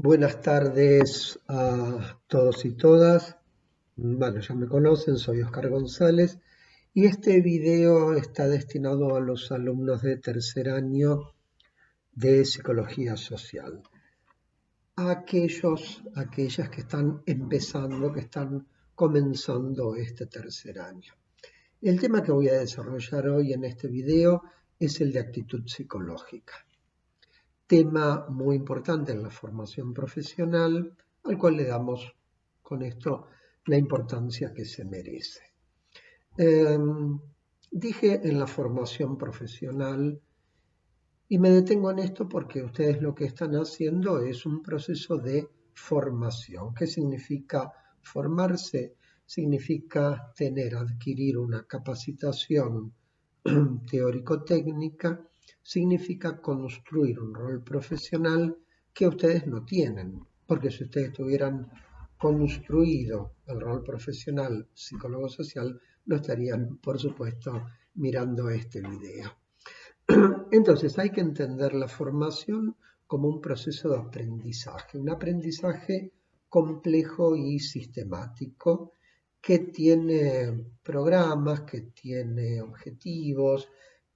Buenas tardes a todos y todas. Bueno, ya me conocen, soy Oscar González y este video está destinado a los alumnos de tercer año de Psicología Social. A aquellas que están empezando, que están comenzando este tercer año. El tema que voy a desarrollar hoy en este video es el de actitud psicológica. Tema muy importante en la formación profesional, al cual le damos con esto la importancia que se merece. Dije en la formación profesional, y me detengo en esto porque ustedes lo que están haciendo es un proceso de formación. ¿Qué significa formarse? Significa adquirir una capacitación teórico-técnica, significa construir un rol profesional que ustedes no tienen, porque si ustedes tuvieran construido el rol profesional psicólogo social, no estarían, por supuesto, mirando este video. Entonces hay que entender la formación como un proceso de aprendizaje, un aprendizaje complejo y sistemático que tiene programas, que tiene objetivos,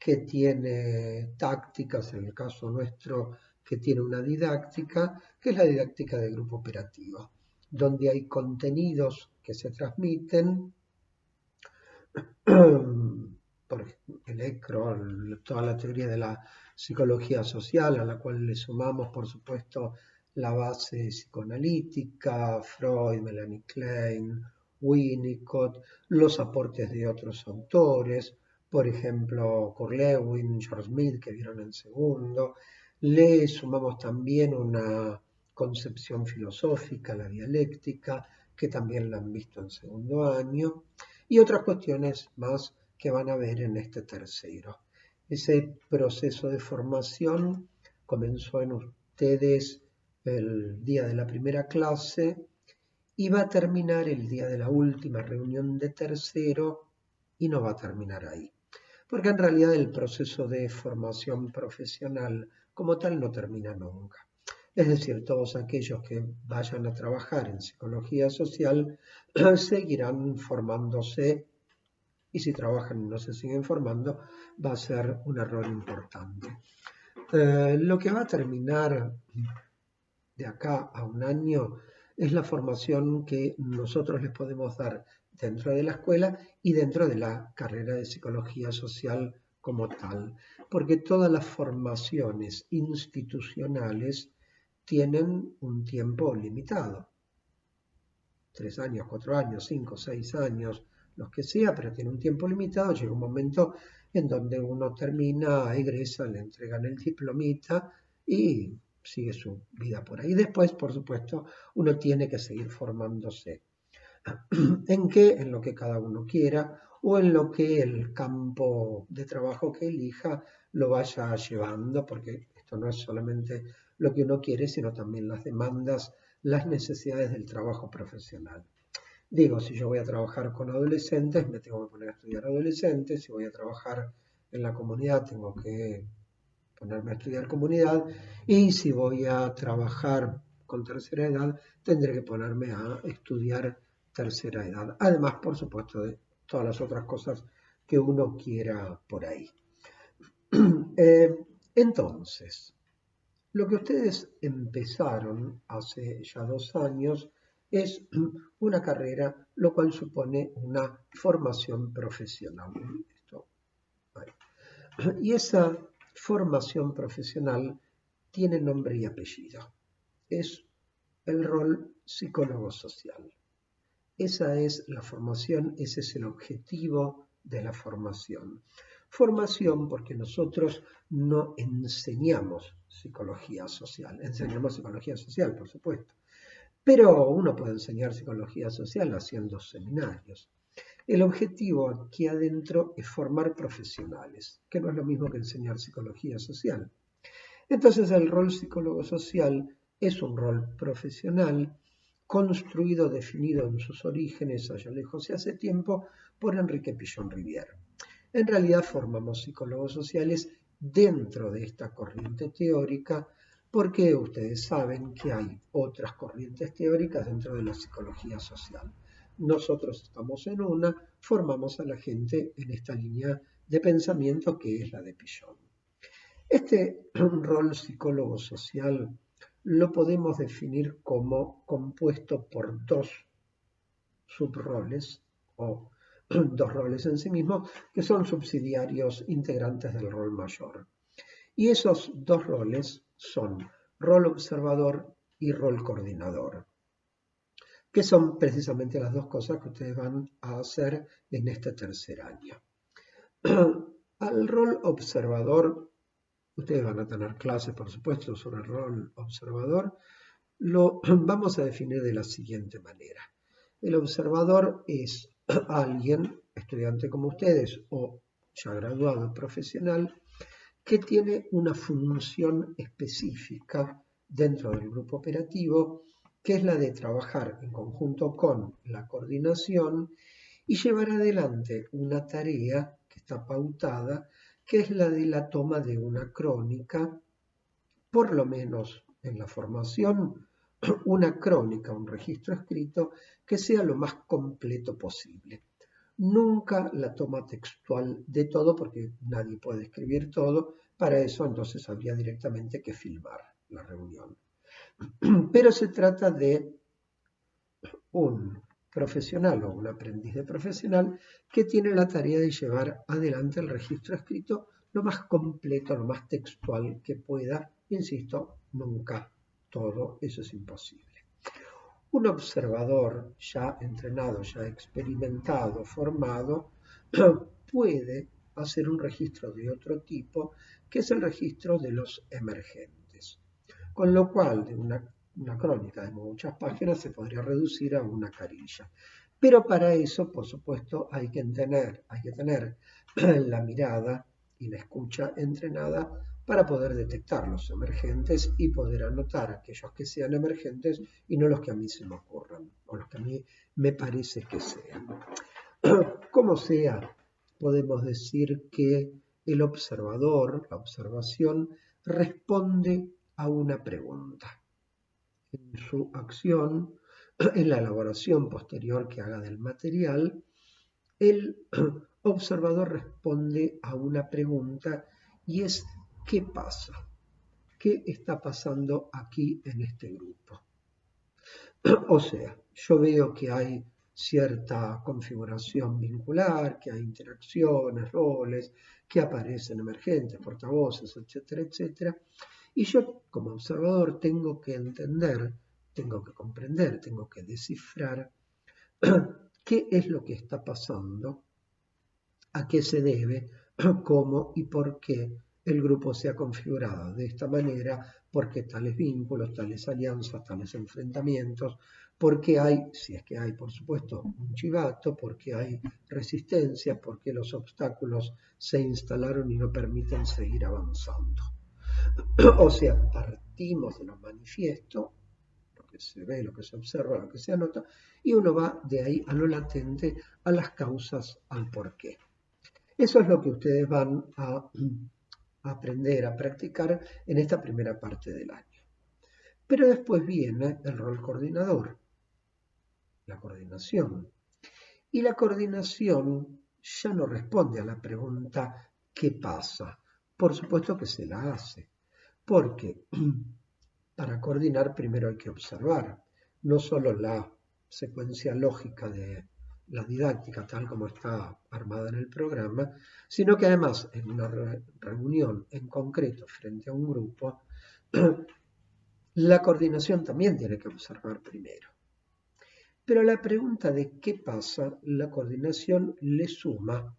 que tiene tácticas, en el caso nuestro, que tiene una didáctica, que es la didáctica de grupo operativo, donde hay contenidos que se transmiten por el ECRO, toda la teoría de la psicología social, a la cual le sumamos, por supuesto, la base psicoanalítica, Freud, Melanie Klein, Winnicott, los aportes de otros autores, por ejemplo, Kurt Lewin, George Smith, que vieron en segundo. Le sumamos también una concepción filosófica, la dialéctica, que también la han visto en segundo año, y otras cuestiones más que van a ver en este tercero. Ese proceso de formación comenzó en ustedes el día de la primera clase y va a terminar el día de la última reunión de tercero y no va a terminar ahí. Porque en realidad el proceso de formación profesional como tal no termina nunca. Es decir, todos aquellos que vayan a trabajar en psicología social seguirán formándose y si trabajan y no se siguen formando va a ser un error importante. Lo que va a terminar de acá a un año es la formación que nosotros les podemos dar dentro de la escuela y dentro de la carrera de psicología social como tal, porque todas las formaciones institucionales tienen un tiempo limitado. 3 años, 4 años, 5, 6 años, los que sea, pero tiene un tiempo limitado. Llega un momento en donde uno termina, egresa, le entregan el diplomita y sigue su vida por ahí. Después, por supuesto, uno tiene que seguir formándose. ¿En qué? En lo que cada uno quiera o en lo que el campo de trabajo que elija lo vaya llevando, porque esto no es solamente lo que uno quiere, sino también las demandas, las necesidades del trabajo profesional. Digo, si yo voy a trabajar con adolescentes, me tengo que poner a estudiar adolescentes, si voy a trabajar en la comunidad, tengo que ponerme a estudiar comunidad, y si voy a trabajar con tercera edad, tendré que ponerme a estudiar tercera edad. Además, por supuesto, de todas las otras cosas que uno quiera por ahí. Entonces, lo que ustedes empezaron hace ya 2 años es una carrera, lo cual supone una formación profesional. Y esa formación profesional tiene nombre y apellido. Es el rol psicólogo social. Esa es la formación, ese es el objetivo de la formación. Formación porque nosotros no enseñamos psicología social. Enseñamos psicología social, por supuesto. Pero uno puede enseñar psicología social haciendo seminarios. El objetivo aquí adentro es formar profesionales, que no es lo mismo que enseñar psicología social. Entonces el rol psicólogo social es un rol profesional construido, definido en sus orígenes, allá lejos y hace tiempo, por Enrique Pillon Rivière. En realidad formamos psicólogos sociales dentro de esta corriente teórica, porque ustedes saben que hay otras corrientes teóricas dentro de la psicología social. Nosotros estamos en una, formamos a la gente en esta línea de pensamiento que es la de Pillon. Este rol psicólogo social lo podemos definir como compuesto por dos subroles o dos roles en sí mismos que son subsidiarios integrantes del rol mayor. Y esos dos roles son rol observador y rol coordinador, que son precisamente las dos cosas que ustedes van a hacer en este tercer año. Al rol observador, ustedes van a tener clases, por supuesto, sobre el rol observador, lo vamos a definir de la siguiente manera. El observador es alguien, estudiante como ustedes o ya graduado profesional, que tiene una función específica dentro del grupo operativo, que es la de trabajar en conjunto con la coordinación y llevar adelante una tarea que está pautada, que es la de la toma de una crónica, por lo menos en la formación, una crónica, un registro escrito que sea lo más completo posible. Nunca la toma textual de todo, porque nadie puede escribir todo. Para eso entonces habría directamente que filmar la reunión. Pero se trata de un profesional o un aprendiz de profesional que tiene la tarea de llevar adelante el registro escrito lo más completo, lo más textual que pueda. Insisto, nunca todo, eso es imposible. Un observador ya entrenado, ya experimentado, formado, puede hacer un registro de otro tipo, que es el registro de los emergentes. Con lo cual, de una crónica de muchas páginas se podría reducir a una carilla. Pero para eso, por supuesto, hay que tener la mirada y la escucha entrenada para poder detectar los emergentes y poder anotar aquellos que sean emergentes y no los que a mí se me ocurran o los que a mí me parece que sean. Como sea, podemos decir que el observador, la observación, responde a una pregunta. En su acción, en la elaboración posterior que haga del material, el observador responde a una pregunta y es ¿qué pasa? ¿Qué está pasando aquí en este grupo? O sea, yo veo que hay cierta configuración vincular, que hay interacciones, roles, que aparecen emergentes, portavoces, etcétera, etcétera. Y yo como observador tengo que entender, tengo que comprender, tengo que descifrar qué es lo que está pasando, a qué se debe, cómo y por qué el grupo se ha configurado de esta manera, por qué tales vínculos, tales alianzas, tales enfrentamientos, por qué hay, si es que hay por supuesto, un chivato, por qué hay resistencia, por qué los obstáculos se instalaron y no permiten seguir avanzando. O sea, partimos de lo manifiesto, lo que se ve, lo que se observa, lo que se anota, y uno va de ahí a lo latente, a las causas, al porqué. Eso es lo que ustedes van a aprender, a practicar en esta primera parte del año. Pero después viene el rol coordinador, la coordinación. Y la coordinación ya no responde a la pregunta ¿qué pasa? Por supuesto que se la hace, porque para coordinar primero hay que observar, no solo la secuencia lógica de la didáctica tal como está armada en el programa, sino que además en una reunión en concreto frente a un grupo, la coordinación también tiene que observar primero. Pero a la pregunta de qué pasa, la coordinación le suma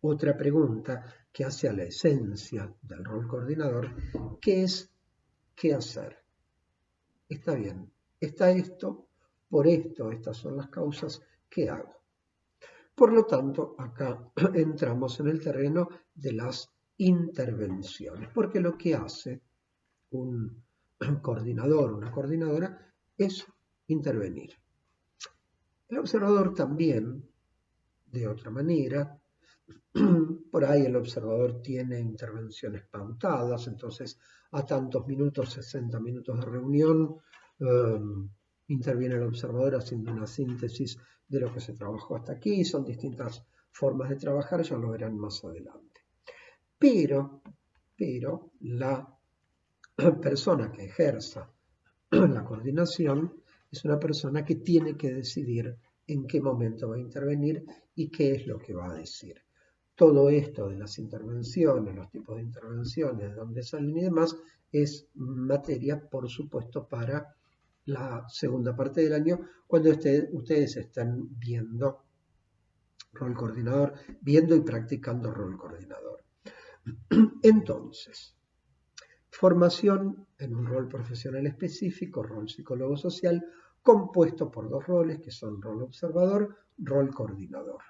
otra pregunta que hace a la esencia del rol coordinador, que es ¿qué hacer? Está bien, está esto, por esto, estas son las causas, ¿qué hago? Por lo tanto, acá entramos en el terreno de las intervenciones, porque lo que hace un coordinador, una coordinadora, es intervenir. El observador también, de otra manera, Por ahí el observador tiene intervenciones pautadas, entonces a tantos minutos, 60 minutos de reunión, eh, interviene el observador haciendo una síntesis de lo que se trabajó hasta aquí. Son distintas formas de trabajar, ya lo verán más adelante. Pero la persona que ejerza la coordinación es una persona que tiene que decidir en qué momento va a intervenir y qué es lo que va a decir. Todo esto de las intervenciones, los tipos de intervenciones, de dónde salen y demás, es materia, por supuesto, para la segunda parte del año, cuando ustedes están viendo rol coordinador, viendo y practicando rol coordinador. Entonces, formación en un rol profesional específico, rol psicólogo social, compuesto por dos roles que son rol observador, rol coordinador.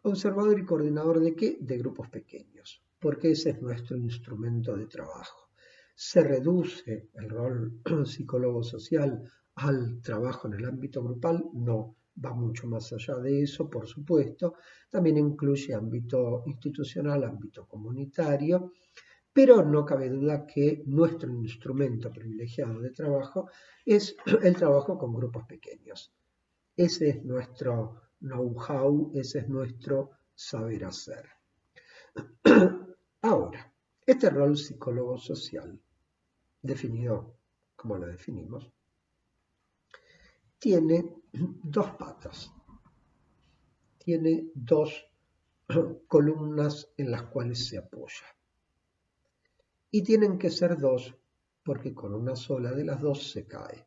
¿Observador y coordinador de qué? De grupos pequeños, porque ese es nuestro instrumento de trabajo. ¿Se reduce el rol psicólogo social al trabajo en el ámbito grupal? No, va mucho más allá de eso, por supuesto. También incluye ámbito institucional, ámbito comunitario, pero no cabe duda que nuestro instrumento privilegiado de trabajo es el trabajo con grupos pequeños. Ese es nuestro know-how, ese es nuestro saber hacer. Ahora, este rol psicólogo social, definido como lo definimos, tiene dos patas, tiene dos columnas en las cuales se apoya. Y tienen que ser dos, porque con una sola de las dos se cae.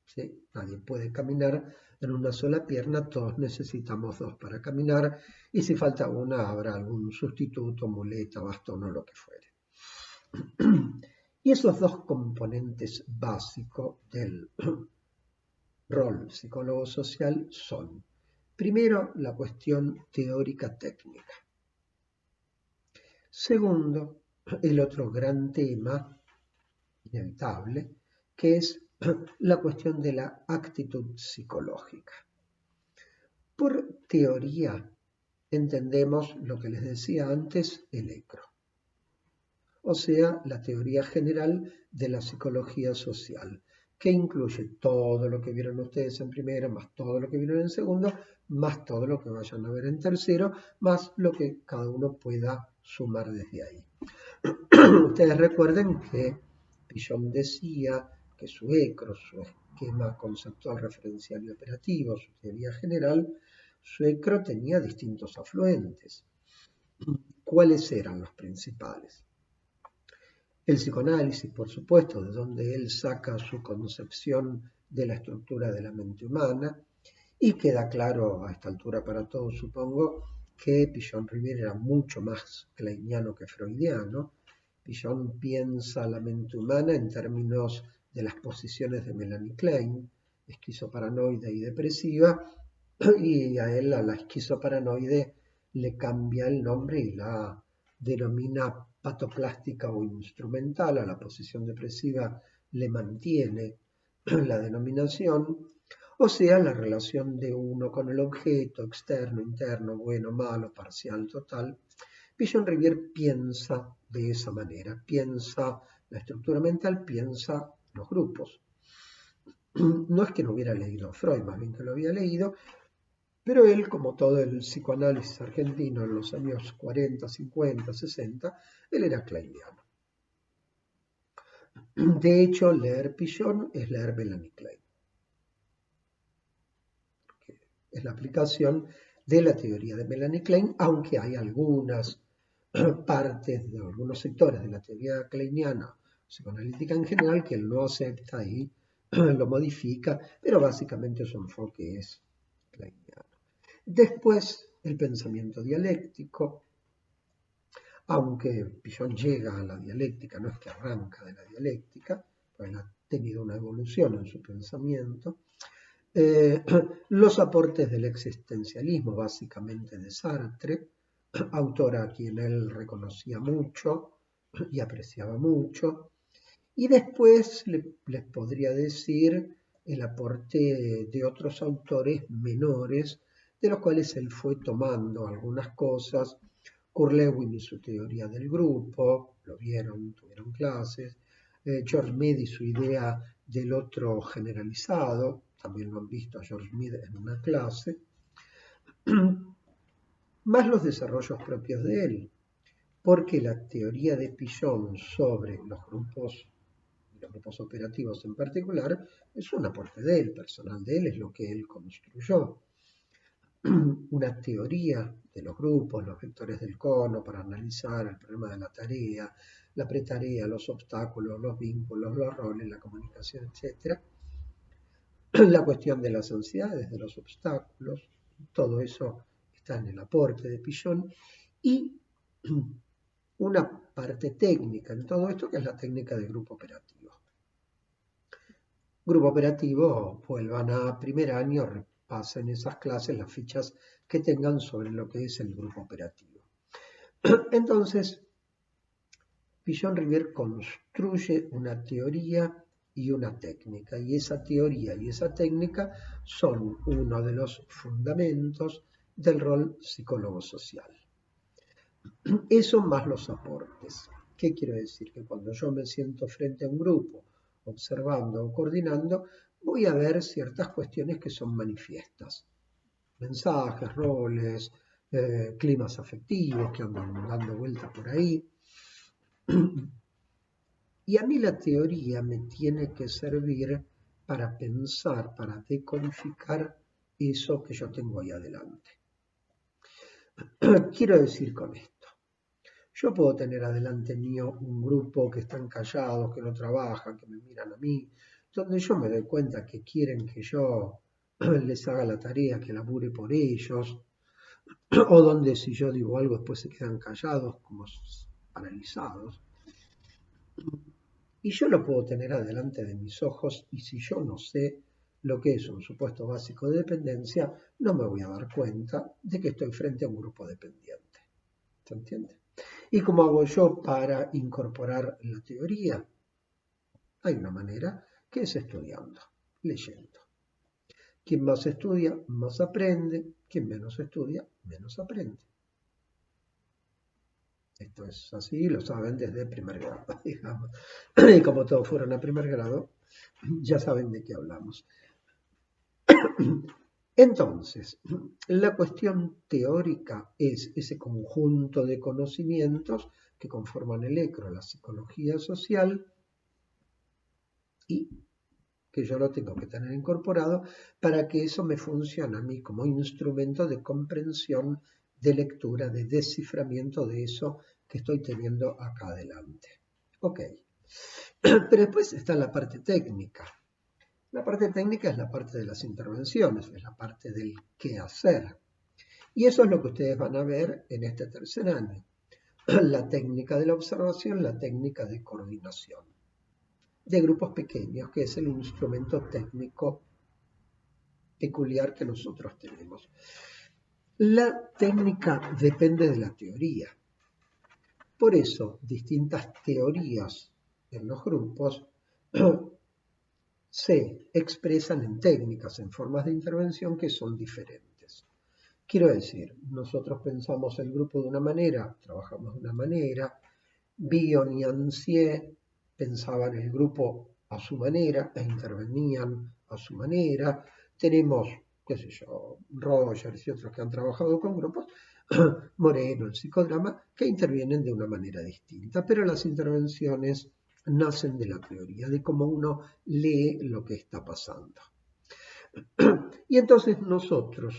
¿Sí? Nadie puede caminar en una sola pierna, todos necesitamos dos para caminar, y si falta una habrá algún sustituto, muleta, bastón o lo que fuere. Y esos dos componentes básicos del rol psicólogo social son, primero, la cuestión teórica técnica. Segundo, el otro gran tema inevitable, que es la cuestión de la actitud psicológica. Por teoría entendemos lo que les decía antes, el ECRO, o sea, la teoría general de la psicología social, que incluye todo lo que vieron ustedes en primero, más todo lo que vieron en segundo, más todo lo que vayan a ver en tercero, más lo que cada uno pueda sumar desde ahí. Ustedes recuerden que Piaget decía que su ECRO, su esquema conceptual referencial y operativo, su teoría general, su ECRO tenía distintos afluentes. ¿Cuáles eran los principales? El psicoanálisis, por supuesto, de donde él saca su concepción de la estructura de la mente humana, y queda claro a esta altura para todos, supongo, que Piaget-Rivière era mucho más kleiniano que freudiano. Piaget piensa la mente humana en términos de las posiciones de Melanie Klein, esquizoparanoide y depresiva, y a él, a la esquizoparanoide, le cambia el nombre y la denomina patoplástica o instrumental, a la posición depresiva le mantiene la denominación, o sea, la relación de uno con el objeto, externo, interno, bueno, malo, parcial, total. Piaget-Rivière piensa de esa manera, piensa la estructura mental, piensa los grupos. No es que no hubiera leído a Freud, más bien que lo había leído, pero él, como todo el psicoanálisis argentino en los años 40, 50, 60, él era kleiniano. De hecho, leer Piaget es leer Melanie Klein. Es la aplicación de la teoría de Melanie Klein, aunque hay algunas partes de algunos sectores de la teoría kleiniana, psicoanalítica en general, que él no acepta y lo modifica, pero básicamente su enfoque es kleiniano. Después, el pensamiento dialéctico, aunque Piaget llega a la dialéctica, no es que arranca de la dialéctica, pues ha tenido una evolución en su pensamiento. Los aportes del existencialismo, básicamente de Sartre, autor a quien él reconocía mucho y apreciaba mucho. Y después les podría decir el aporte de otros autores menores de los cuales él fue tomando algunas cosas. Kurt Lewin y su teoría del grupo, lo vieron, tuvieron clases. George Mead y su idea del otro generalizado, también lo han visto a George Mead en una clase, más los desarrollos propios de él, porque la teoría de Pigeon sobre los grupos operativos en particular es un aporte de él, personal de él, es lo que él construyó. Una teoría de los grupos, los vectores del cono para analizar el problema de la tarea, la pretarea, los obstáculos, los vínculos, los roles, la comunicación, etc. La cuestión de las ansiedades, de los obstáculos, todo eso está en el aporte de Pigeon. Y una parte técnica en todo esto que es la técnica de grupo operativo. Grupo operativo, vuelvan a primer año, repasen esas clases, las fichas que tengan sobre lo que es el grupo operativo. Entonces, Pigeon-Rivière construye una teoría y una técnica, y esa teoría y esa técnica son uno de los fundamentos del rol psicólogo social. Eso más los aportes. ¿Qué quiero decir? Que cuando yo me siento frente a un grupo, observando o coordinando, voy a ver ciertas cuestiones que son manifiestas. Mensajes, roles, climas afectivos que andan dando vuelta por ahí. Y a mí la teoría me tiene que servir para pensar, para decodificar eso que yo tengo ahí adelante. Quiero decir con esto. Yo puedo tener adelante mío un grupo que están callados, que no trabajan, que me miran a mí, donde yo me doy cuenta que quieren que yo les haga la tarea, que labure por ellos, o donde si yo digo algo después se quedan callados, como paralizados. Y yo lo puedo tener adelante de mis ojos y si yo no sé lo que es un supuesto básico de dependencia, no me voy a dar cuenta de que estoy frente a un grupo dependiente. ¿Se entiende? ¿Y cómo hago yo para incorporar la teoría? Hay una manera que es estudiando, leyendo. Quien más estudia, más aprende. Quien menos estudia, menos aprende. Esto es así, lo saben desde primer grado, digamos. Y como todos fueron a primer grado, ya saben de qué hablamos. Entonces, la cuestión teórica es ese conjunto de conocimientos que conforman el ECRO, la psicología social, y que yo lo tengo que tener incorporado para que eso me funcione a mí como instrumento de comprensión, de lectura, de desciframiento de eso que estoy teniendo acá adelante. Ok. Pero después está la parte técnica. La parte técnica es la parte de las intervenciones, es la parte del qué hacer. Y eso es lo que ustedes van a ver en este tercer año. La técnica de la observación, la técnica de coordinación de grupos pequeños, que es el instrumento técnico peculiar que nosotros tenemos. La técnica depende de la teoría. Por eso, distintas teorías en los grupos se expresan en técnicas, en formas de intervención que son diferentes. Quiero decir, nosotros pensamos el grupo de una manera, trabajamos de una manera, Bion y Ancier pensaban el grupo a su manera e intervenían a su manera. Tenemos, qué sé yo, Rogers y otros que han trabajado con grupos, Moreno, el psicodrama, que intervienen de una manera distinta, pero las intervenciones nacen de la teoría, de cómo uno lee lo que está pasando. Y entonces nosotros,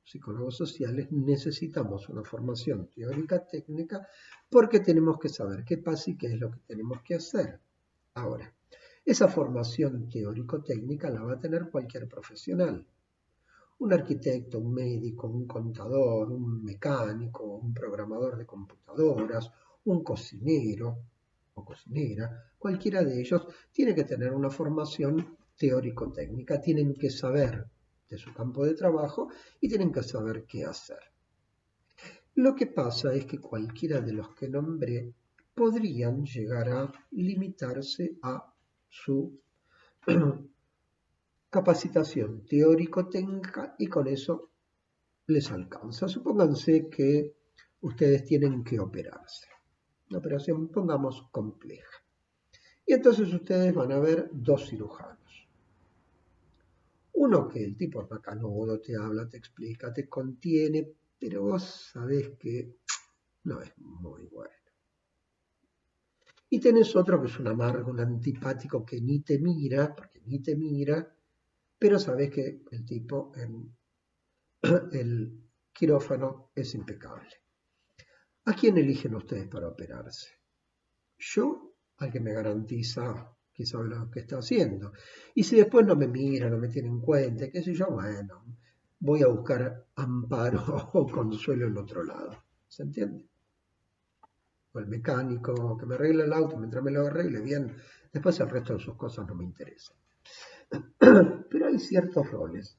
psicólogos sociales, necesitamos una formación teórica técnica porque tenemos que saber qué pasa y qué es lo que tenemos que hacer. Ahora, esa formación teórico-técnica la va a tener cualquier profesional. Un arquitecto, un médico, un contador, un mecánico, un programador de computadoras, un cocinero o cocinera, cualquiera de ellos tiene que tener una formación teórico-técnica, tienen que saber de su campo de trabajo y tienen que saber qué hacer. Lo que pasa es que cualquiera de los que nombré podrían llegar a limitarse a su capacitación teórico-técnica y con eso les alcanza. Supónganse que ustedes tienen que operarse. Una operación, pongamos, compleja. Y entonces ustedes van a ver dos cirujanos. Uno que el tipo es macanudo, te habla, te explica, te contiene, pero vos sabés que no es muy bueno. Y tenés otro que es un amargo, un antipático que ni te mira, porque ni te mira, pero sabés que el tipo en el quirófano es impecable. ¿A quién eligen ustedes para operarse? Yo, al que me garantiza que sabe lo que está haciendo. Y si después no me mira, no me tiene en cuenta, qué sé yo, bueno, voy a buscar amparo o consuelo en otro lado. ¿Se entiende? O el mecánico que me arregle el auto, mientras me lo arregle bien, después el resto de sus cosas no me interesa. Pero hay ciertos roles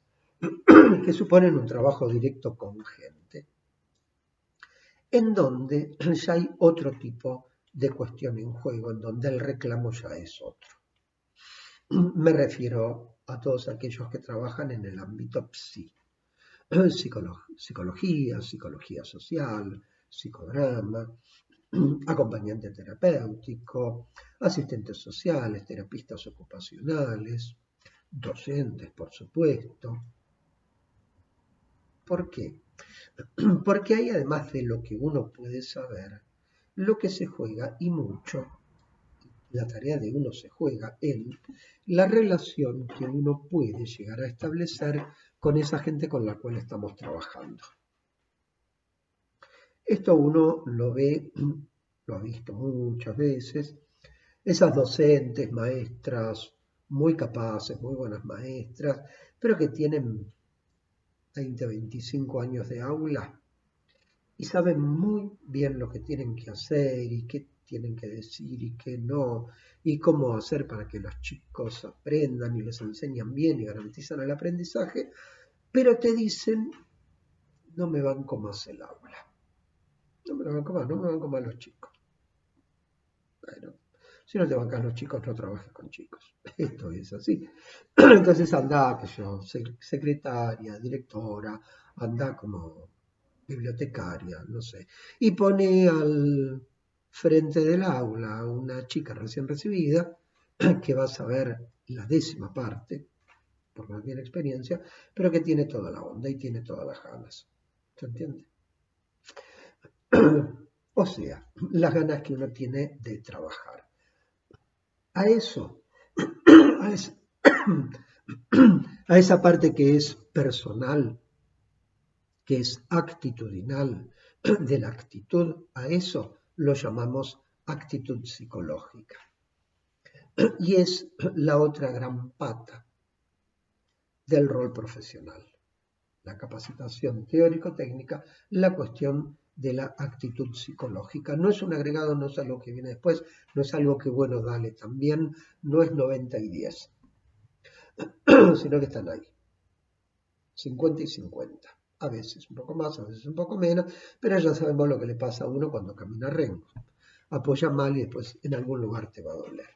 que suponen un trabajo directo con gente, en donde ya hay otro tipo de cuestión en juego, en donde el reclamo ya es otro. Me refiero a todos aquellos que trabajan en el ámbito psicología, psicología social, psicodrama, acompañante terapéutico, asistentes sociales, terapistas ocupacionales, docentes, por supuesto. ¿Por qué? Porque hay, además de lo que uno puede saber, lo que se juega y mucho, la tarea de uno se juega en la relación que uno puede llegar a establecer con esa gente con la cual estamos trabajando. Esto uno lo ve, lo ha visto muchas veces, esas docentes, maestras muy capaces, muy buenas maestras, pero que tienen 20, 25 años de aula y saben muy bien lo que tienen que hacer y qué tienen que decir y qué no, y cómo hacer para que los chicos aprendan y les enseñan bien y garantizan el aprendizaje, pero te dicen, no me banco más el aula, no me banco más los chicos. Bueno, si no te bancas los chicos, no trabajes con chicos. Esto es así. Entonces anda, que yo, secretaria, directora, anda como bibliotecaria, no sé. Y pone al frente del aula a una chica recién recibida que va a saber la 10ª parte, porque no tiene experiencia, pero que tiene toda la onda y tiene todas las ganas. ¿Se entiende? O sea, las ganas que uno tiene de trabajar. A eso, a esa, a esa parte que es personal, que es actitudinal, de la actitud, a eso lo llamamos actitud psicológica. Y es la otra gran pata del rol profesional. La capacitación teórico-técnica, la cuestión de la actitud psicológica. No es un agregado, no es algo que viene después, no es algo que, bueno, dale también, no es 90 y 10, sino que están ahí, 50 y 50. A veces un poco más, a veces un poco menos, pero ya sabemos lo que le pasa a uno cuando camina rengo. Apoya mal y después en algún lugar te va a doler.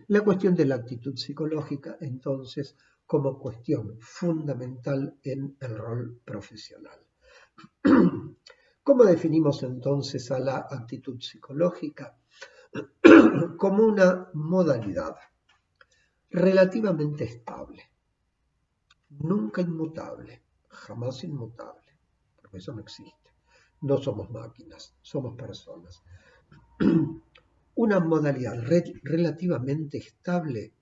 La cuestión de la actitud psicológica, entonces, como cuestión fundamental en el rol profesional. ¿Cómo definimos entonces a la actitud psicológica? Como una modalidad relativamente estable, nunca inmutable, jamás inmutable, porque eso no existe. No somos máquinas, somos personas. Una modalidad relativamente estable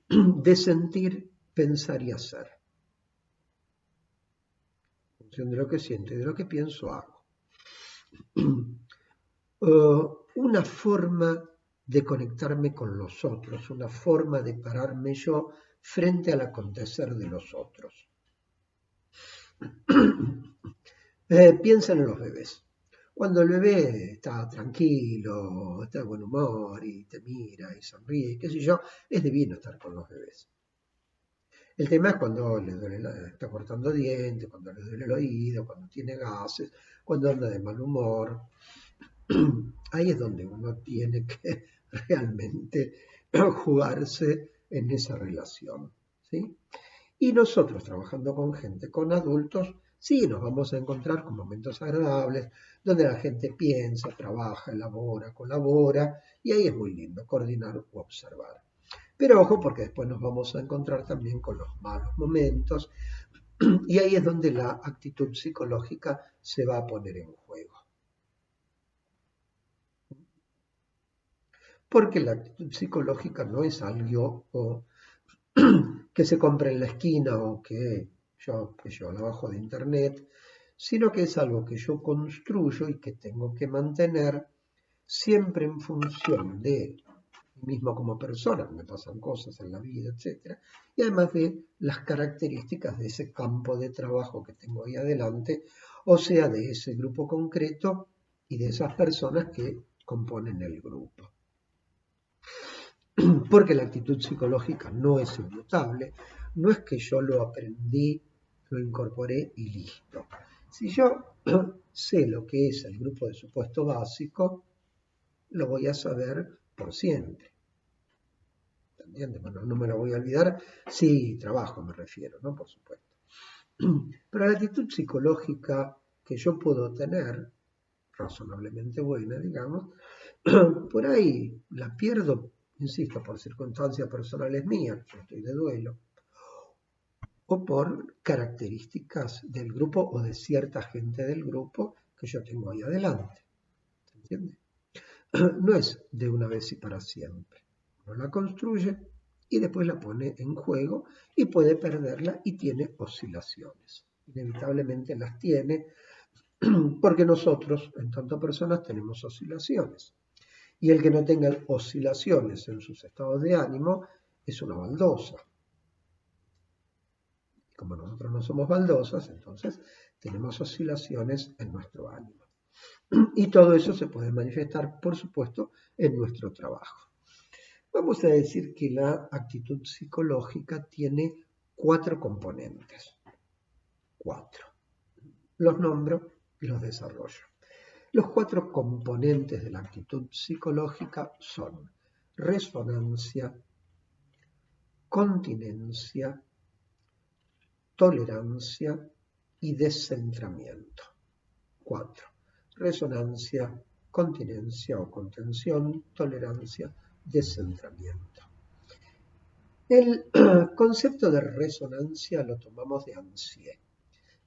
de sentir, pensar y hacer. En función de lo que siento y de lo que pienso, hago. Una forma de conectarme con los otros, una forma de pararme yo frente al acontecer de los otros. Piensen en los bebés. Cuando el bebé está tranquilo, está de buen humor y te mira y sonríe, qué sé yo, es divino estar con los bebés. El tema es cuando le duele está cortando dientes, cuando le duele el oído, cuando tiene gases, cuando anda de mal humor. Ahí es donde uno tiene que realmente jugarse en esa relación, ¿sí? Y nosotros trabajando con gente, con adultos, Sí, nos vamos a encontrar con momentos agradables, donde la gente piensa, trabaja, elabora, colabora, y ahí es muy lindo coordinar u observar. Pero ojo, porque después nos vamos a encontrar también con los malos momentos, y ahí es donde la actitud psicológica se va a poner en juego. Porque la actitud psicológica no es algo que se compra en la esquina o que yo la bajo de internet, sino que es algo que yo construyo y que tengo que mantener siempre en función de mí mismo como persona, me pasan cosas en la vida, etc. Y además de las características de ese campo de trabajo que tengo ahí adelante, o sea, de ese grupo concreto y de esas personas que componen el grupo. Porque la actitud psicológica no es inmutable, no es que yo lo aprendí, lo incorporé y listo. Si yo sé lo que es el grupo de supuesto básico, lo voy a saber por siempre. ¿Entiendes? Bueno, no me lo voy a olvidar si trabajo, me refiero, ¿no? Por supuesto. Pero la actitud psicológica que yo puedo tener, razonablemente buena, digamos, por ahí la pierdo, insisto, por circunstancias personales mías, yo estoy de duelo, o por características del grupo o de cierta gente del grupo que yo tengo ahí adelante. ¿Se entiende? No es de una vez y para siempre. Uno la construye y después la pone en juego y puede perderla y tiene oscilaciones. Inevitablemente las tiene porque nosotros, en tanto personas, tenemos oscilaciones. Y el que no tenga oscilaciones en sus estados de ánimo es una baldosa. Como nosotros no somos baldosas, entonces tenemos oscilaciones en nuestro ánimo. Y todo eso se puede manifestar, por supuesto, en nuestro trabajo. Vamos a decir que la actitud psicológica tiene 4 componentes. 4. Los nombro y los desarrollo. Los 4 componentes de la actitud psicológica son resonancia, continencia, tolerancia y descentramiento. 4. Resonancia, continencia o contención, tolerancia, descentramiento. El concepto de resonancia lo tomamos de Ansié,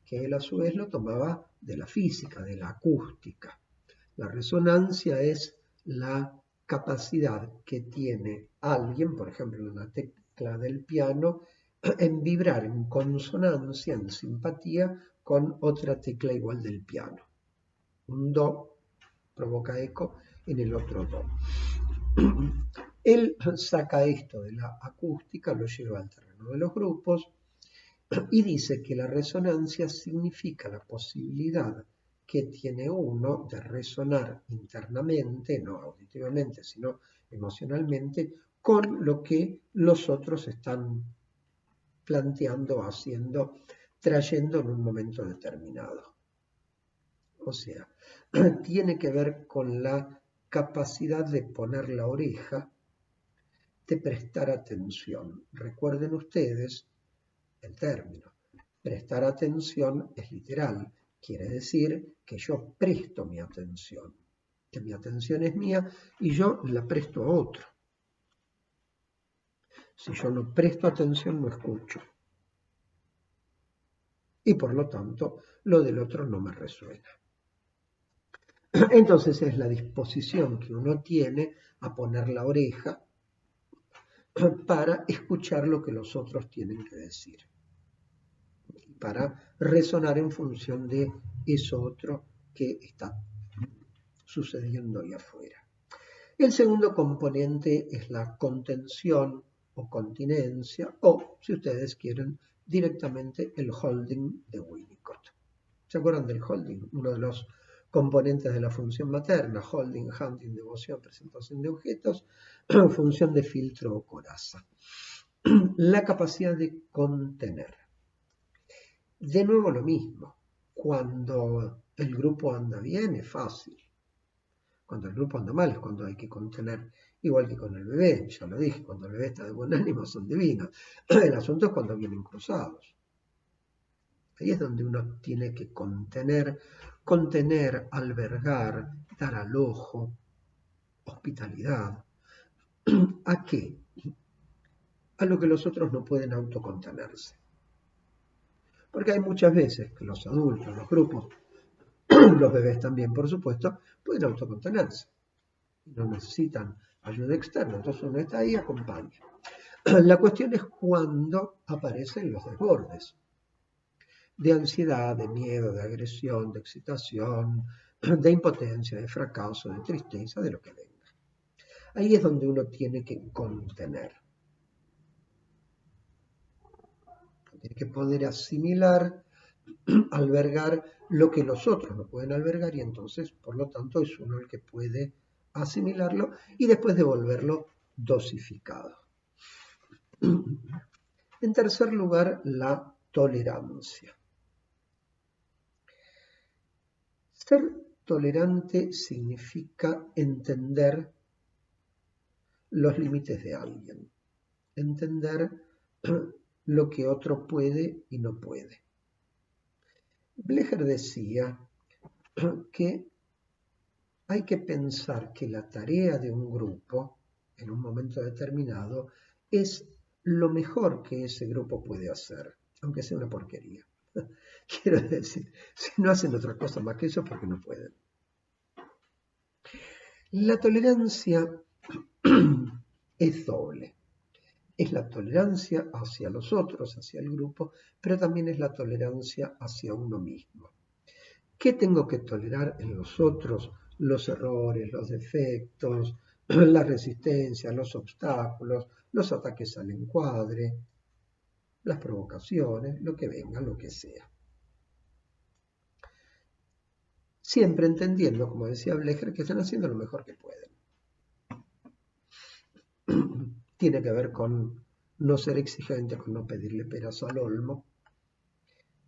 que él a su vez lo tomaba de la física, de la acústica. La resonancia es la capacidad que tiene alguien, por ejemplo, en una tecla del piano, en vibrar en consonancia, en simpatía con otra tecla igual del piano. Un do provoca eco en el otro do. Él saca esto de la acústica, lo lleva al terreno de los grupos y dice que la resonancia significa la posibilidad que tiene uno de resonar internamente, no auditivamente, sino emocionalmente, con lo que los otros están planteando, haciendo, trayendo en un momento determinado. O sea, tiene que ver con la capacidad de poner la oreja, de prestar atención. Recuerden ustedes el término. Prestar atención es literal, quiere decir que yo presto mi atención, que mi atención es mía y yo la presto a otro. Si yo no presto atención, no escucho. Y por lo tanto, lo del otro no me resuena. Entonces es la disposición que uno tiene a poner la oreja para escuchar lo que los otros tienen que decir, para resonar en función de eso otro que está sucediendo ahí afuera. El segundo componente es la contención o continencia, o, si ustedes quieren, directamente el holding de Winnicott. ¿Se acuerdan del holding? Uno de los componentes de la función materna, holding, handling, devoción, presentación de objetos, función de filtro o coraza. La capacidad de contener. De nuevo lo mismo, cuando el grupo anda bien es fácil. Cuando el grupo anda mal es cuando hay que contener, igual que con el bebé, ya lo dije, cuando el bebé está de buen ánimo son divinos. El asunto es cuando vienen cruzados. Ahí es donde uno tiene que contener, albergar, dar al ojo, hospitalidad. ¿A qué? A lo que los otros no pueden autocontenerse. Porque hay muchas veces que los adultos, los grupos, los bebés también, por supuesto, pueden autocontenerse. No necesitan ayuda externa, entonces uno está ahí y acompaña. La cuestión es cuando aparecen los desbordes de ansiedad, de miedo, de agresión, de excitación, de impotencia, de fracaso, de tristeza, de lo que venga. Ahí es donde uno tiene que contener. Tiene que poder asimilar, albergar lo que los otros no pueden albergar y entonces, por lo tanto, es uno el que puede asimilarlo y después devolverlo dosificado. En tercer lugar, la tolerancia. Ser tolerante significa entender los límites de alguien, entender lo que otro puede y no puede. Blecher decía que hay que pensar que la tarea de un grupo, en un momento determinado, es lo mejor que ese grupo puede hacer, aunque sea una porquería. Quiero decir, si no hacen otra cosa más que eso, porque no pueden. La tolerancia es doble. Es la tolerancia hacia los otros, hacia el grupo, pero también es la tolerancia hacia uno mismo. ¿Qué tengo que tolerar en los otros? Los errores, los defectos, la resistencia, los obstáculos, los ataques al encuadre, las provocaciones, lo que venga, lo que sea. Siempre entendiendo, como decía Blecher, que están haciendo lo mejor que pueden. Tiene que ver con no ser exigente, con no pedirle peras al olmo,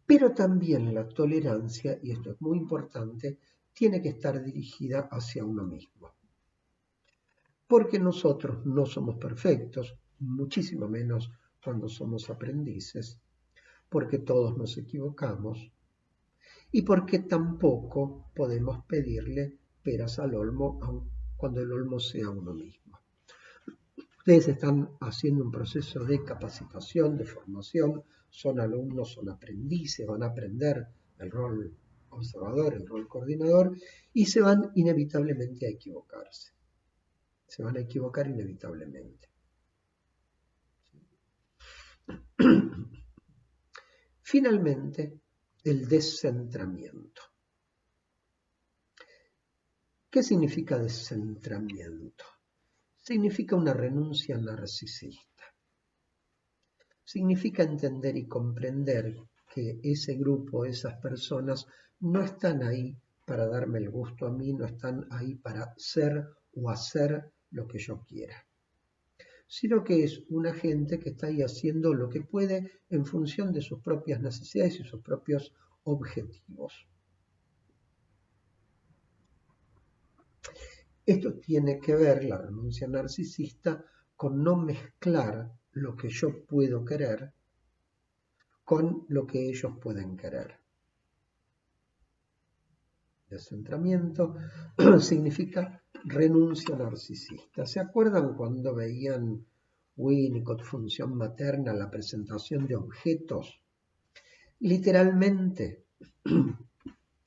pero también la tolerancia, y esto es muy importante, tiene que estar dirigida hacia uno mismo. Porque nosotros no somos perfectos, muchísimo menos cuando somos aprendices, porque todos nos equivocamos y porque tampoco podemos pedirle peras al olmo cuando el olmo sea uno mismo. Ustedes están haciendo un proceso de capacitación, de formación, son alumnos, son aprendices, van a aprender el rol observador, el rol coordinador, y se van inevitablemente a equivocarse. Se van a equivocar inevitablemente. Finalmente, el descentramiento. ¿Qué significa descentramiento? Significa una renuncia narcisista. Significa entender y comprender que ese grupo, esas personas, no están ahí para darme el gusto a mí, no están ahí para ser o hacer lo que yo quiera, sino que es una gente que está ahí haciendo lo que puede en función de sus propias necesidades y sus propios objetivos. Esto tiene que ver, la renuncia narcisista, con no mezclar lo que yo puedo querer con lo que ellos pueden querer. Descentramiento significa renuncia narcisista. ¿Se acuerdan cuando veían Winnicott, función materna, la presentación de objetos? Literalmente,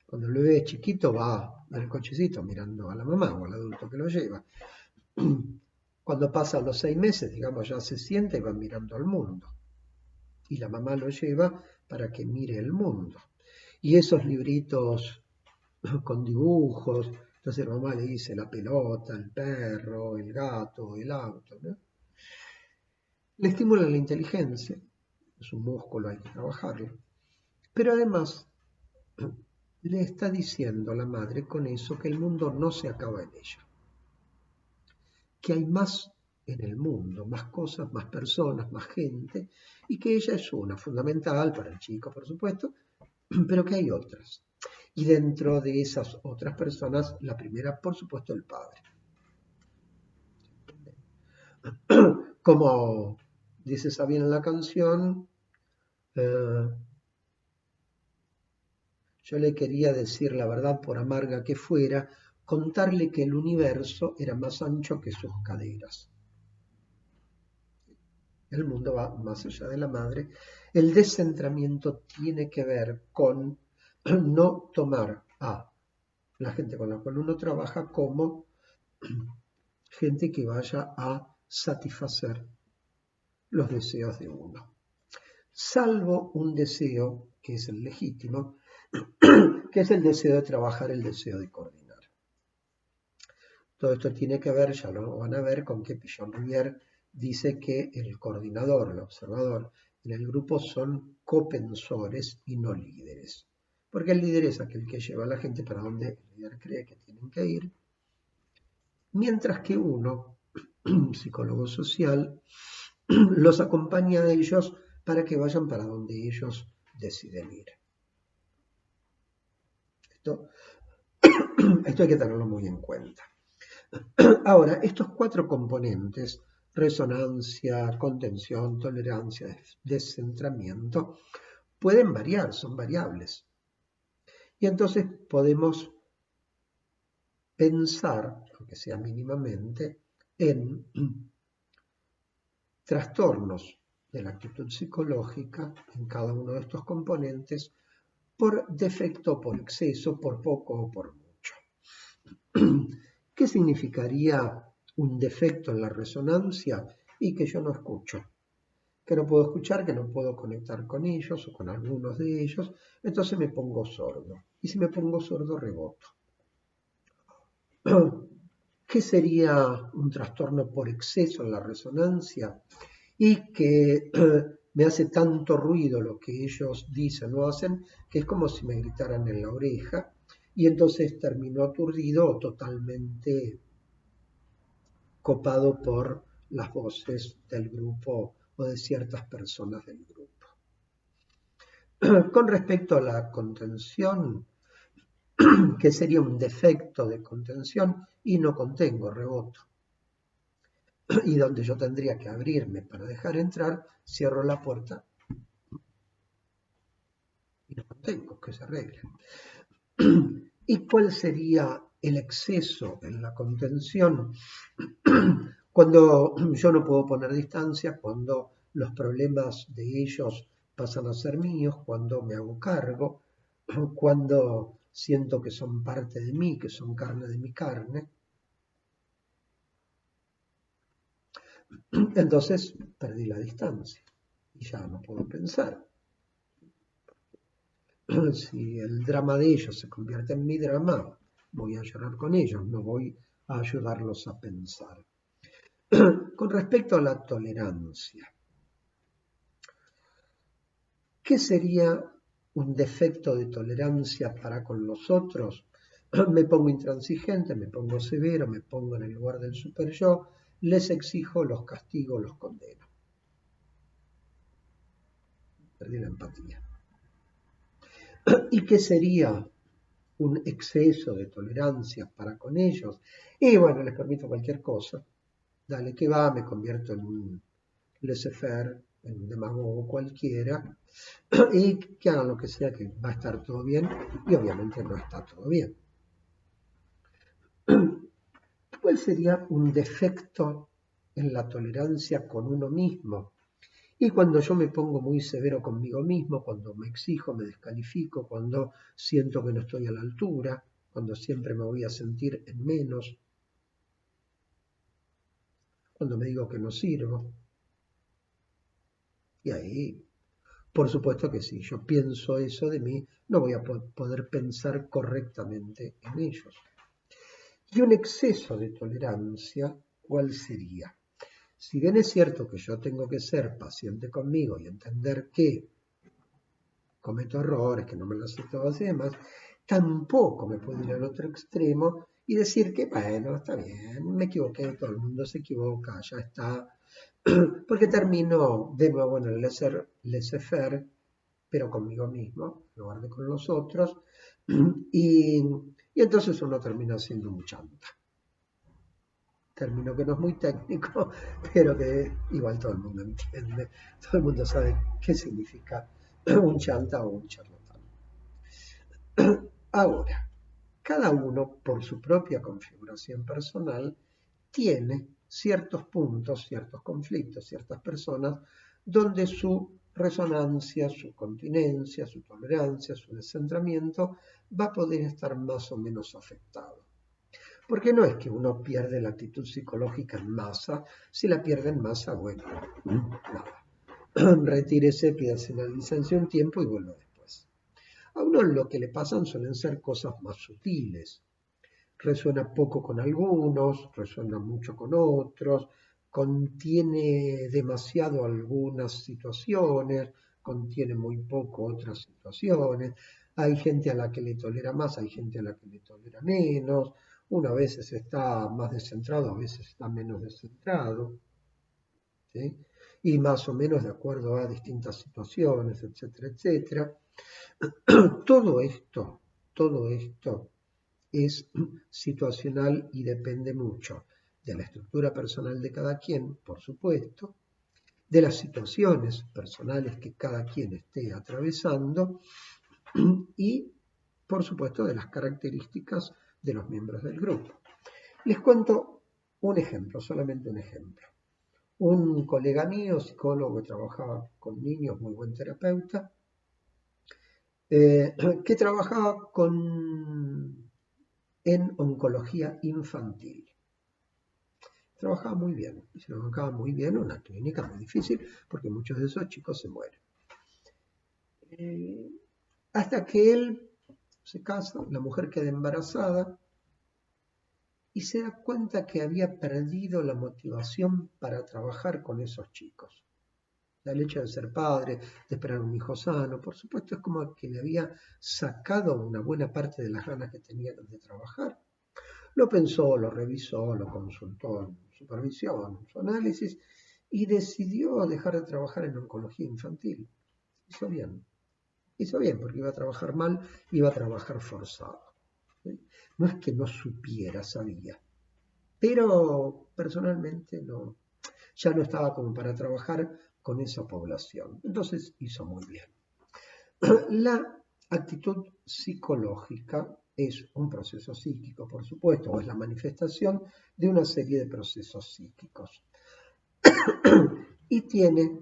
cuando el bebé es chiquito va en el cochecito mirando a la mamá o al adulto que lo lleva. Cuando pasan los 6 meses, digamos, ya se sienta y va mirando al mundo. Y la mamá lo lleva para que mire el mundo. Y esos libritos con dibujos, entonces la mamá le dice la pelota, el perro, el gato, el auto, ¿no? Le estimula la inteligencia, es un músculo, hay que trabajarlo. Pero además le está diciendo a la madre con eso que el mundo no se acaba en ella. Que hay más en el mundo, más cosas, más personas, más gente, y que ella es una, fundamental para el chico, por supuesto, pero que hay otras. Y dentro de esas otras personas, la primera, por supuesto, el padre. Como dice Sabina en la canción, Yo le quería decir la verdad por amarga que fuera, contarle que el universo era más ancho que sus caderas. El mundo va más allá de la madre. El descentramiento tiene que ver con no tomar a la gente con la cual uno trabaja como gente que vaya a satisfacer los deseos de uno. Salvo un deseo que es el legítimo, que es el deseo de trabajar, el deseo de coordinar. Todo esto tiene que ver, ya lo van a ver, con que Pichon-Rivière dice que el coordinador, el observador, en el grupo son copensores y no líderes. Porque el líder es aquel que lleva a la gente para donde el líder cree que tienen que ir, mientras que uno, psicólogo social, los acompaña a ellos para que vayan para donde ellos deciden ir. Esto hay que tenerlo muy en cuenta. Ahora, estos 4 componentes, resonancia, contención, tolerancia, descentramiento, pueden variar, son variables. Y entonces podemos pensar, aunque sea mínimamente, en trastornos de la actitud psicológica en cada uno de estos componentes por defecto, por exceso, por poco o por mucho. ¿Qué significaría un defecto en la resonancia? Y que yo no escucho, que no puedo escuchar, que no puedo conectar con ellos o con algunos de ellos, entonces me pongo sordo. Y si me pongo sordo, reboto. ¿Qué sería un trastorno por exceso en la resonancia? Y que me hace tanto ruido lo que ellos dicen o hacen, que es como si me gritaran en la oreja, y entonces termino aturdido o totalmente copado por las voces del grupo o de ciertas personas del grupo. Con respecto a la contención, que sería un defecto de contención, y no contengo, reboto. Y donde yo tendría que abrirme para dejar entrar, cierro la puerta y no contengo, que se arregle. ¿Y cuál sería el exceso en la contención? Cuando yo no puedo poner distancia, cuando los problemas de ellos pasan a ser míos, cuando me hago cargo, cuando siento que son parte de mí, que son carne de mi carne, entonces perdí la distancia y ya no puedo pensar. Si el drama de ellos se convierte en mi drama, voy a llorar con ellos, no voy a ayudarlos a pensar. Con respecto a la tolerancia, ¿qué sería un defecto de tolerancia para con los otros? Me pongo intransigente, me pongo severo, me pongo en el lugar del super yo, les exijo, los castigo, los condeno. Perdí la empatía. ¿Y qué sería un exceso de tolerancia para con ellos? Y bueno, les permito cualquier cosa. Dale que va, me convierto en un laissez-faire, en un demagogo cualquiera, y que hagan lo que sea, que va a estar todo bien, y obviamente no está todo bien. ¿Cuál sería un defecto en la tolerancia con uno mismo? Y cuando yo me pongo muy severo conmigo mismo, cuando me exijo, me descalifico, cuando siento que no estoy a la altura, cuando siempre me voy a sentir en menos, cuando me digo que no sirvo. Y ahí, por supuesto que si yo pienso eso de mí, no voy a poder pensar correctamente en ellos. Y un exceso de tolerancia, ¿cuál sería? Si bien es cierto que yo tengo que ser paciente conmigo y entender que cometo errores, que no me las sé todas y demás, tampoco me puedo ir al otro extremo y decir que, bueno, está bien, me equivoqué, todo el mundo se equivoca, ya está, porque termino de nuevo en el laissez-faire, pero conmigo mismo, en lugar de con los otros, y entonces uno termina siendo un chanta. Término que no es muy técnico, pero que igual todo el mundo entiende, todo el mundo sabe qué significa un chanta o un charlatán. Ahora, cada uno, por su propia configuración personal, tiene ciertos puntos, ciertos conflictos, ciertas personas, donde su resonancia, su continencia, su tolerancia, su descentramiento va a poder estar más o menos afectado. Porque no es que uno pierde la actitud psicológica en masa, si la pierde en masa, bueno, nada. Retírese, pídase una licencia un tiempo y vuelva después. A uno lo que le pasan suelen ser cosas más sutiles. Resuena poco con algunos, resuena mucho con otros, contiene demasiado algunas situaciones, contiene muy poco otras situaciones. Hay gente a la que le tolera más, hay gente a la que le tolera menos. Uno a veces está más descentrado, a veces está menos descentrado, ¿sí? Y más o menos de acuerdo a distintas situaciones, etcétera, etcétera. Todo esto es situacional y depende mucho de la estructura personal de cada quien, por supuesto, de las situaciones personales que cada quien esté atravesando y, por supuesto, de las características de los miembros del grupo. Les cuento un ejemplo, solamente un ejemplo. Un colega mío, psicólogo que trabajaba con niños, muy buen terapeuta, que trabajaba en oncología infantil. Trabajaba muy bien, y se trabajaba muy bien en una clínica muy difícil porque muchos de esos chicos se mueren. Hasta que él se casa, la mujer queda embarazada y se da cuenta que había perdido la motivación para trabajar con esos chicos. El hecho de ser padre, de esperar un hijo sano, por supuesto es como que le había sacado una buena parte de las ganas que tenía de trabajar. Lo pensó, lo revisó, lo consultó en supervisión, en su análisis, y decidió dejar de trabajar en oncología infantil. Hizo bien porque iba a trabajar mal, iba a trabajar forzado. ¿Sí? No es que no supiera, sabía, pero personalmente no, ya no estaba como para trabajar con esa población. Entonces hizo muy bien. La actitud psicológica es un proceso psíquico, por supuesto, o es la manifestación de una serie de procesos psíquicos. Y tiene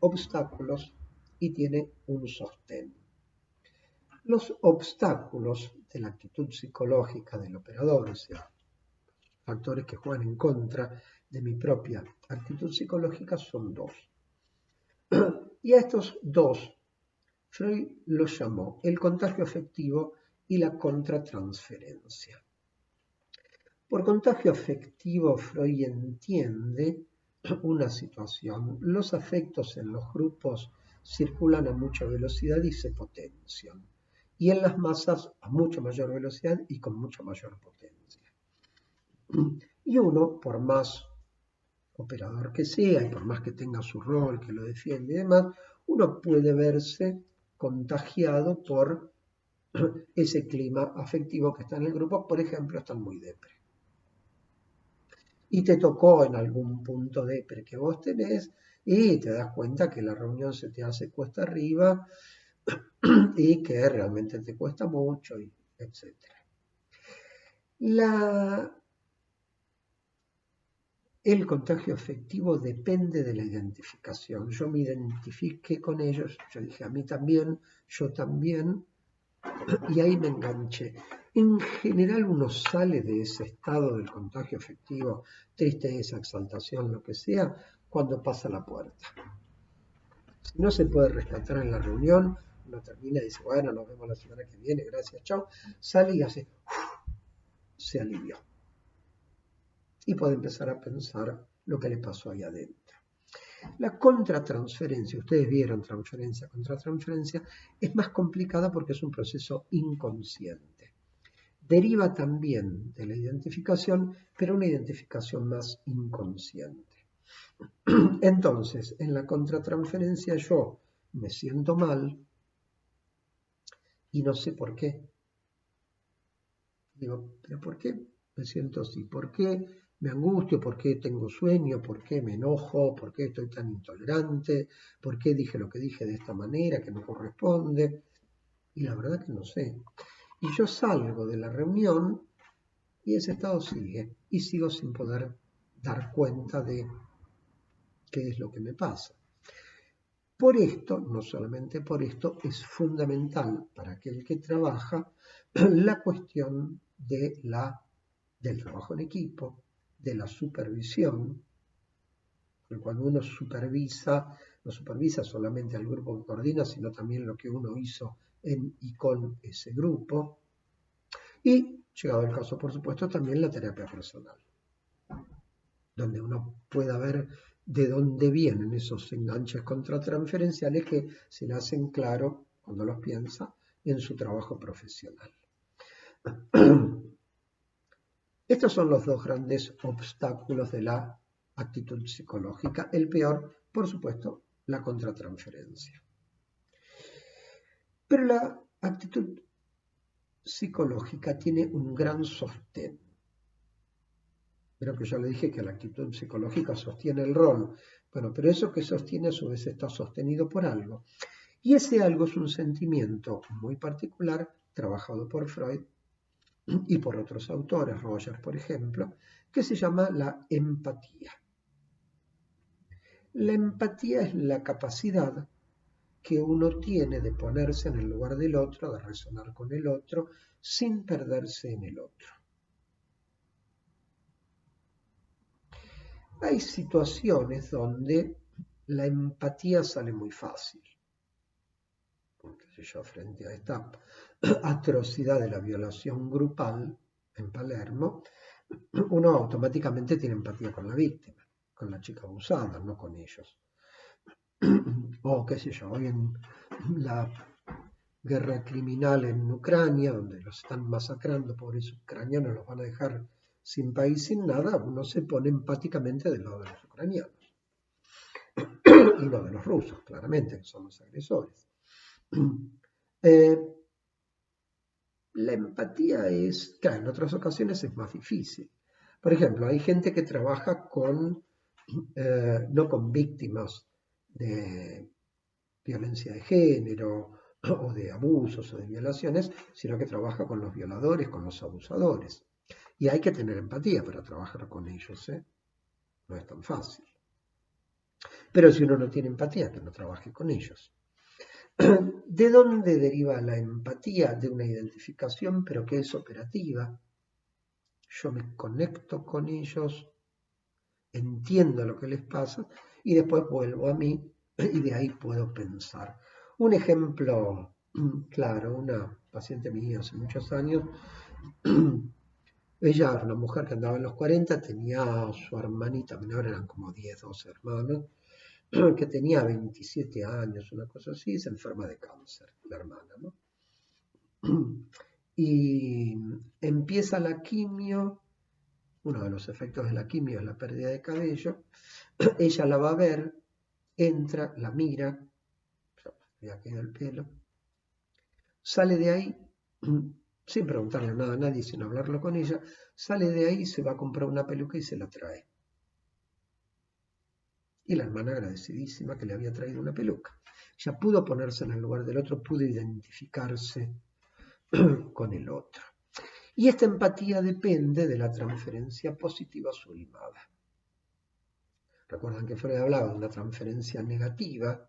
obstáculos y tiene un sostén. Los obstáculos de la actitud psicológica del operador, o sea, factores que juegan en contra de mi propia actitud psicológica, son dos. Y a estos dos Freud los llamó el contagio afectivo y la contratransferencia. Por contagio afectivo, Freud entiende una situación. Los afectos en los grupos circulan a mucha velocidad y se potencian. Y en las masas a mucha mayor velocidad y con mucha mayor potencia. Y uno, por más operador que sea y por más que tenga su rol, que lo defiende y demás, uno puede verse contagiado por ese clima afectivo que está en el grupo. Por ejemplo, están muy depre. Y te tocó en algún punto depre que vos tenés y te das cuenta que la reunión se te hace cuesta arriba y que realmente te cuesta mucho, etc. El contagio afectivo depende de la identificación. Yo me identifiqué con ellos, yo dije a mí también, yo también, y ahí me enganché. En general uno sale de ese estado del contagio afectivo, tristeza, exaltación, lo que sea, cuando pasa la puerta. Si no se puede rescatar en la reunión, uno termina y dice, bueno, nos vemos la semana que viene, gracias, chao. Sale y hace, se alivió. Y puede empezar a pensar lo que le pasó ahí adentro. La contratransferencia, ustedes vieron transferencia, contratransferencia, es más complicada porque es un proceso inconsciente. Deriva también de la identificación, pero una identificación más inconsciente. Entonces, en la contratransferencia yo me siento mal y no sé por qué. Digo, ¿pero por qué me siento así? ¿Por qué me angustio? ¿Por qué tengo sueño? ¿Por qué me enojo? ¿Por qué estoy tan intolerante? ¿Por qué dije lo que dije de esta manera que no corresponde? Y la verdad que no sé. Y yo salgo de la reunión y ese estado sigue. Y sigo sin poder dar cuenta de qué es lo que me pasa. Por esto, no solamente por esto, es fundamental para aquel que trabaja la cuestión del trabajo en equipo, de la supervisión. Porque cuando uno supervisa, no supervisa solamente al grupo que coordina, sino también lo que uno hizo en y con ese grupo. Y, llegado el caso, por supuesto, también la terapia personal, donde uno pueda ver de dónde vienen esos enganches contratransferenciales que se le hacen claro, cuando los piensa, en su trabajo profesional. Estos son los dos grandes obstáculos de la actitud psicológica. El peor, por supuesto, la contratransferencia. Pero la actitud psicológica tiene un gran sostén. Creo que ya le dije que la actitud psicológica sostiene el rol. Bueno, pero eso que sostiene a su vez está sostenido por algo. Y ese algo es un sentimiento muy particular, trabajado por Freud y por otros autores, Rogers por ejemplo, que se llama la empatía. La empatía es la capacidad que uno tiene de ponerse en el lugar del otro, de resonar con el otro, sin perderse en el otro. Hay situaciones donde la empatía sale muy fácil. Frente a esta atrocidad de la violación grupal en Palermo, uno automáticamente tiene empatía con la víctima, con la chica abusada, no con ellos. O qué sé yo, hoy en la guerra criminal en Ucrania, donde los están masacrando, pobres ucranianos, los van a dejar sin país, sin nada, uno se pone empáticamente del lado de los ucranianos. Y no de los rusos, claramente, que son los agresores. La empatía es, claro, en otras ocasiones es más difícil. Por ejemplo, hay gente que trabaja no con víctimas de violencia de género o de abusos o de violaciones, sino que trabaja con los violadores, con los abusadores. Y hay que tener empatía para trabajar con ellos, ¿eh? No es tan fácil. Pero si uno no tiene empatía, que no trabaje con ellos. ¿De dónde deriva la empatía? De una identificación, pero que es operativa. Yo me conecto con ellos, entiendo lo que les pasa y después vuelvo a mí y de ahí puedo pensar. Un ejemplo claro, una paciente mía hace muchos años, ella era una mujer que andaba en los 40, tenía a su hermanita menor, eran como 10, 12 hermanos, que tenía 27 años, una cosa así, se enferma de cáncer, la hermana, ¿no? Y empieza la quimio, uno de los efectos de la quimio es la pérdida de cabello, ella la va a ver, entra, la mira, le ha caído el pelo, sale de ahí, sin preguntarle nada a nadie, sin hablarlo con ella, sale de ahí, se va a comprar una peluca y se la trae. Y la hermana agradecidísima que le había traído una peluca. Ya pudo ponerse en el lugar del otro, pudo identificarse con el otro. Y esta empatía depende de la transferencia positiva sublimada. Recuerdan que Freud hablaba de una transferencia negativa,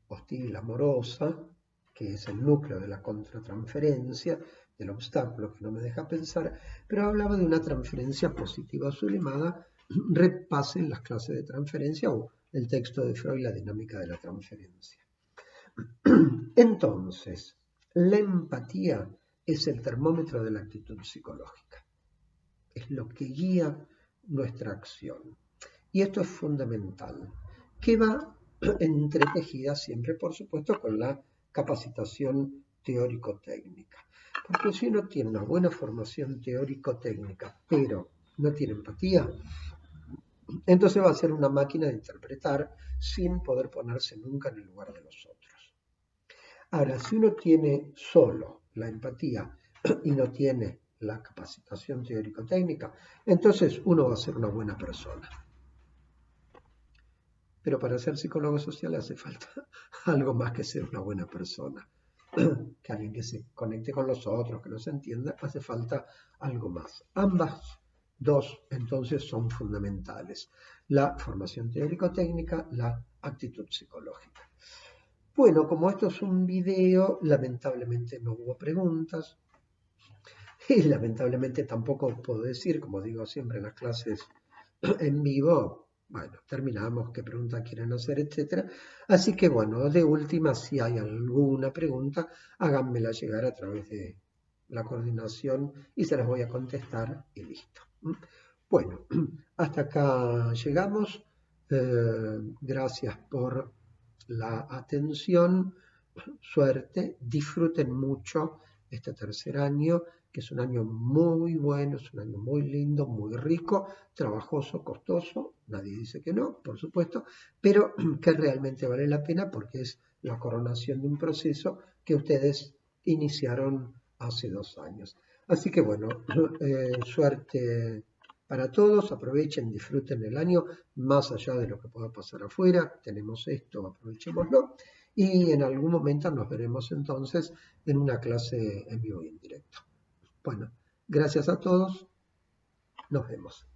hostil, amorosa, que es el núcleo de la contratransferencia, del obstáculo que no me deja pensar, pero hablaba de una transferencia positiva sublimada. Repasen las clases de transferencia o el texto de Freud, la dinámica de la transferencia. Entonces, la empatía es el termómetro de la actitud psicológica. Es lo que guía nuestra acción. Y esto es fundamental, que va entretejida siempre, por supuesto, con la capacitación teórico-técnica. Porque si uno tiene una buena formación teórico-técnica, pero no tiene empatía, entonces va a ser una máquina de interpretar sin poder ponerse nunca en el lugar de los otros. Ahora, si uno tiene solo la empatía y no tiene la capacitación teórico-técnica, entonces uno va a ser una buena persona. pero para ser psicólogo social hace falta algo más que ser una buena persona, que alguien que se conecte con los otros, que los entienda, hace falta algo más. Ambas dos entonces son fundamentales: la formación teórico-técnica, la actitud psicológica. Bueno, como esto es un video, lamentablemente no hubo preguntas y lamentablemente tampoco puedo decir, como digo siempre en las clases en vivo, bueno, terminamos, qué pregunta quieren hacer, etcétera. Así que bueno, de última, si hay alguna pregunta, háganmela llegar a través de la coordinación y se las voy a contestar y listo. Bueno, hasta acá llegamos. Gracias por la atención, suerte, disfruten mucho este tercer año, que es un año muy bueno, es un año muy lindo, muy rico, trabajoso, costoso, nadie dice que no, por supuesto, pero que realmente vale la pena porque es la coronación de un proceso que ustedes iniciaron hace 2 años. Así que bueno, suerte para todos, aprovechen, disfruten el año, más allá de lo que pueda pasar afuera, tenemos esto, aprovechémoslo, y en algún momento nos veremos entonces en una clase en vivo y en directo. Bueno, gracias a todos, nos vemos.